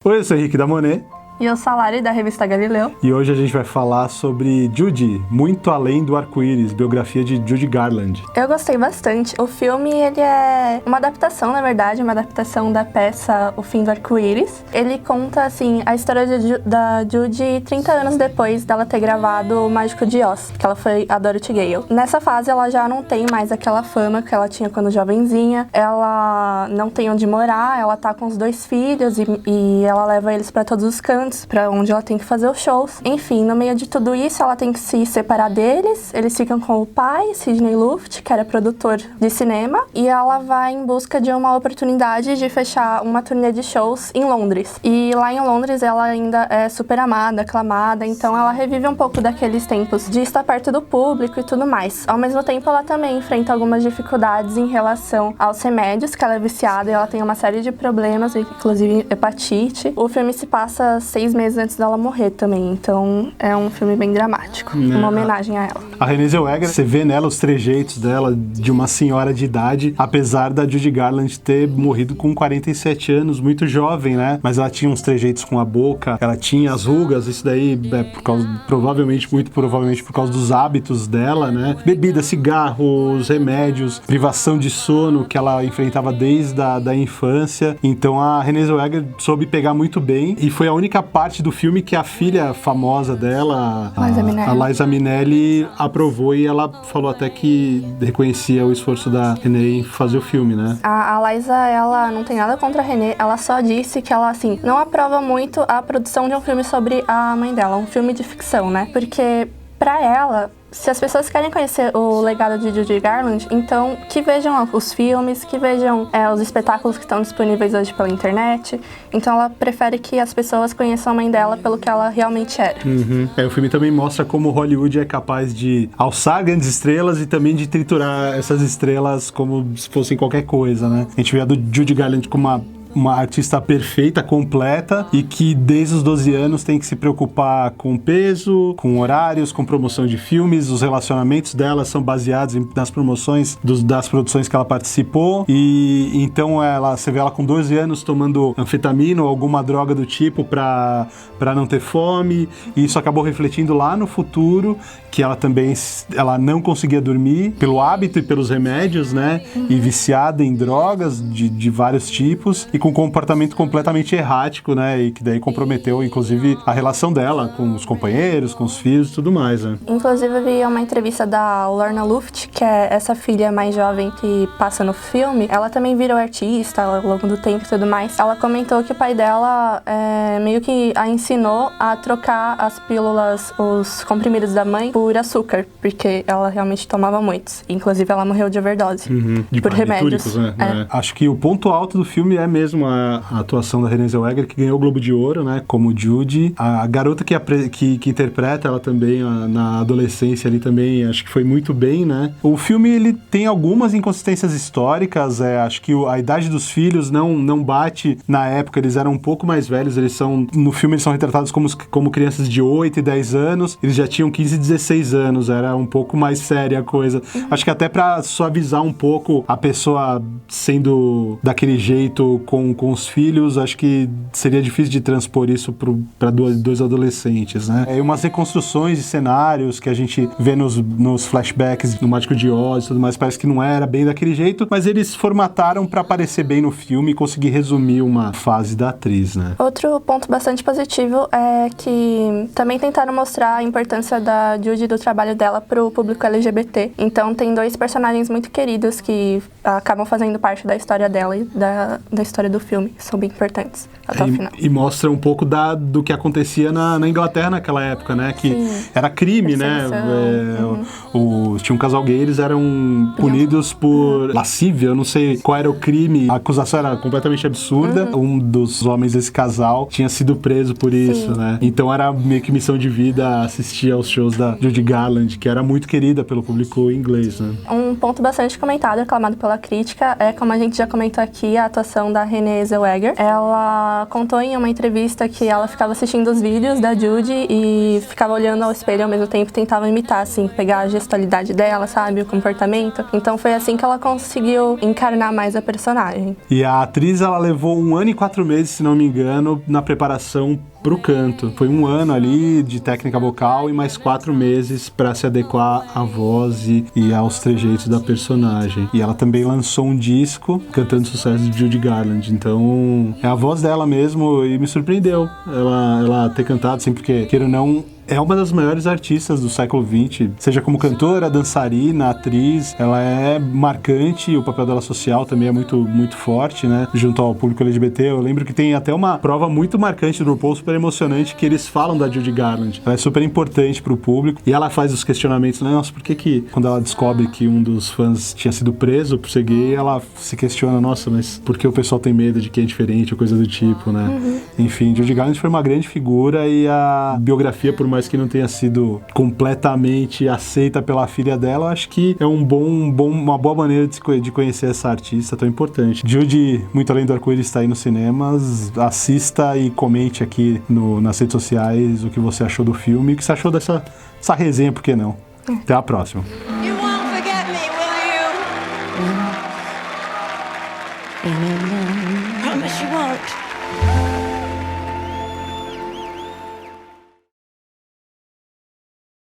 Oi, eu sou o Henrique da Monet. E eu sou a Lari, da revista Galileu. E hoje a gente vai falar sobre Judy, Muito Além do Arco-Íris, biografia de Judy Garland. Eu gostei bastante. O filme, ele é uma adaptação, na verdade, uma adaptação da peça O Fim do Arco-Íris. Ele conta, assim, a história da Judy 30 anos depois dela ter gravado O Mágico de Oz, que ela foi a Dorothy Gale. Nessa fase, ela já não tem mais aquela fama que ela tinha quando jovenzinha. Ela não tem onde morar, ela tá com os 2 filhos e ela leva eles pra todos os cantos, pra onde ela tem que fazer os shows. Enfim, no meio de tudo isso, ela tem que se separar deles. Eles ficam com o pai, Sidney Luft, que era produtor de cinema, e ela vai em busca de uma oportunidade de fechar uma turnê de shows em Londres. E lá em Londres, ela ainda é super amada, aclamada, então ela revive um pouco daqueles tempos de estar perto do público e tudo mais. Ao mesmo tempo, ela também enfrenta algumas dificuldades em relação aos remédios, que ela é viciada e ela tem uma série de problemas, inclusive hepatite. O filme se passa 6 meses antes dela morrer também, então é um filme bem dramático, uma homenagem a ela. A Renée Zellweger, você vê nela os trejeitos dela de uma senhora de idade, apesar da Judy Garland ter morrido com 47 anos, muito jovem, né? Mas ela tinha uns trejeitos com a boca, ela tinha as rugas, isso daí é muito provavelmente por causa dos hábitos dela, né? Bebida, cigarros, remédios, privação de sono que ela enfrentava desde a infância. Então a Renée Zellweger soube pegar muito bem e foi a única parte do filme que a filha famosa dela, a Liza Minnelli, aprovou, e ela falou até que reconhecia o esforço da Renée em fazer o filme, né? A Liza, ela não tem nada contra a Renée, ela só disse que ela, assim, não aprova muito a produção de um filme sobre a mãe dela, um filme de ficção, né? Porque, pra ela, se as pessoas querem conhecer o legado de Judy Garland, então que vejam os filmes, que vejam os espetáculos que estão disponíveis hoje pela internet. Então ela prefere que as pessoas conheçam a mãe dela pelo que ela realmente era. O filme também mostra como Hollywood é capaz de alçar grandes estrelas e também de triturar essas estrelas como se fossem qualquer coisa, né? A gente vê a do Judy Garland como uma artista perfeita, completa, e que desde os 12 anos tem que se preocupar com peso, com horários, com promoção de filmes. Os relacionamentos dela são baseados nas promoções das produções que ela participou, e então você vê ela com 12 anos tomando anfetamina ou alguma droga do tipo pra não ter fome, e isso acabou refletindo lá no futuro, que ela não conseguia dormir pelo hábito e pelos remédios, né? E viciada em drogas de vários tipos, e com um comportamento completamente errático, né? E que daí comprometeu, inclusive, a relação dela com os companheiros, com os filhos e tudo mais, né? Inclusive, eu vi uma entrevista da Lorna Luft, que é essa filha mais jovem que passa no filme. Ela também virou artista ao longo do tempo e tudo mais. Ela comentou que o pai dela meio que a ensinou a trocar as pílulas, os comprimidos da mãe, por açúcar, porque ela realmente tomava muitos. Inclusive, ela morreu de overdose por remédios. Né? Acho que o ponto alto do filme é mesmo a atuação da Renée Zellweger, que ganhou o Globo de Ouro, né, como Judy. A garota que interpreta ela também na adolescência ali também, acho que foi muito bem, né. O filme, ele tem algumas inconsistências históricas, acho que a idade dos filhos não bate na época, eles eram um pouco mais velhos, no filme eles são retratados como crianças de 8 e 10 anos, eles já tinham 15 e 16 anos, era um pouco mais séria a coisa. Acho que até pra suavizar um pouco a pessoa sendo daquele jeito com os filhos, acho que seria difícil de transpor isso para dois adolescentes, né? E umas reconstruções de cenários que a gente vê nos flashbacks no Mágico de Oz e tudo mais, parece que não era bem daquele jeito, mas eles formataram para aparecer bem no filme e conseguir resumir uma fase da atriz, né? Outro ponto bastante positivo é que também tentaram mostrar a importância da Judy, do trabalho dela, pro público LGBT. Então tem 2 personagens muito queridos que acabam fazendo parte da história dela e da história do filme, que são bem importantes até o final. E mostra um pouco do que acontecia na Inglaterra naquela época, né? Que era crime, né? Tinha um casal gay, eles eram punidos por lascívia, eu não sei qual era o crime, a acusação era completamente absurda. Um dos homens desse casal tinha sido preso por isso, né? Então era meio que missão de vida assistir aos shows da Judy Garland, que era muito querida pelo público inglês, né? Um ponto bastante comentado, aclamado pela crítica, é, como a gente já comentou aqui, a atuação da Renée Zellweger. Ela contou em uma entrevista que ela ficava assistindo os vídeos da Judy e ficava olhando ao espelho ao mesmo tempo, tentava imitar, assim, pegar a gestualidade dela, sabe, o comportamento. Então foi assim que ela conseguiu encarnar mais a personagem. E a atriz, ela levou 1 ano e 4 meses, se não me engano, na preparação pro canto. Foi 1 ano ali de técnica vocal e mais 4 meses para se adequar à voz e aos trejeitos da personagem. E ela também lançou um disco cantando sucesso de Judy Garland. Então, é a voz dela mesmo e me surpreendeu ela ter cantado, assim, porque, queira ou não, é uma das maiores artistas do século XX, seja como cantora, dançarina, atriz, ela é marcante, o papel dela social também é muito, muito forte, né, junto ao público LGBT. Eu lembro que tem até uma prova muito marcante do RuPaul, super emocionante, que eles falam da Judy Garland. Ela é super importante pro público, e ela faz os questionamentos, né, nossa, por que quando ela descobre que um dos fãs tinha sido preso por ser gay, ela se questiona, nossa, mas por que o pessoal tem medo de quem é diferente, ou coisa do tipo, né. Enfim, Judy Garland foi uma grande figura, e a biografia, por mais que não tenha sido completamente aceita pela filha dela, eu acho que é uma boa maneira de conhecer essa artista tão importante. Judy, Muito Além do Arco-Íris, está aí nos cinemas. Assista e comente aqui nas redes sociais o que você achou do filme, o que você achou dessa resenha, por que não? Até a próxima. You won't forget me, will you? Promise you won't.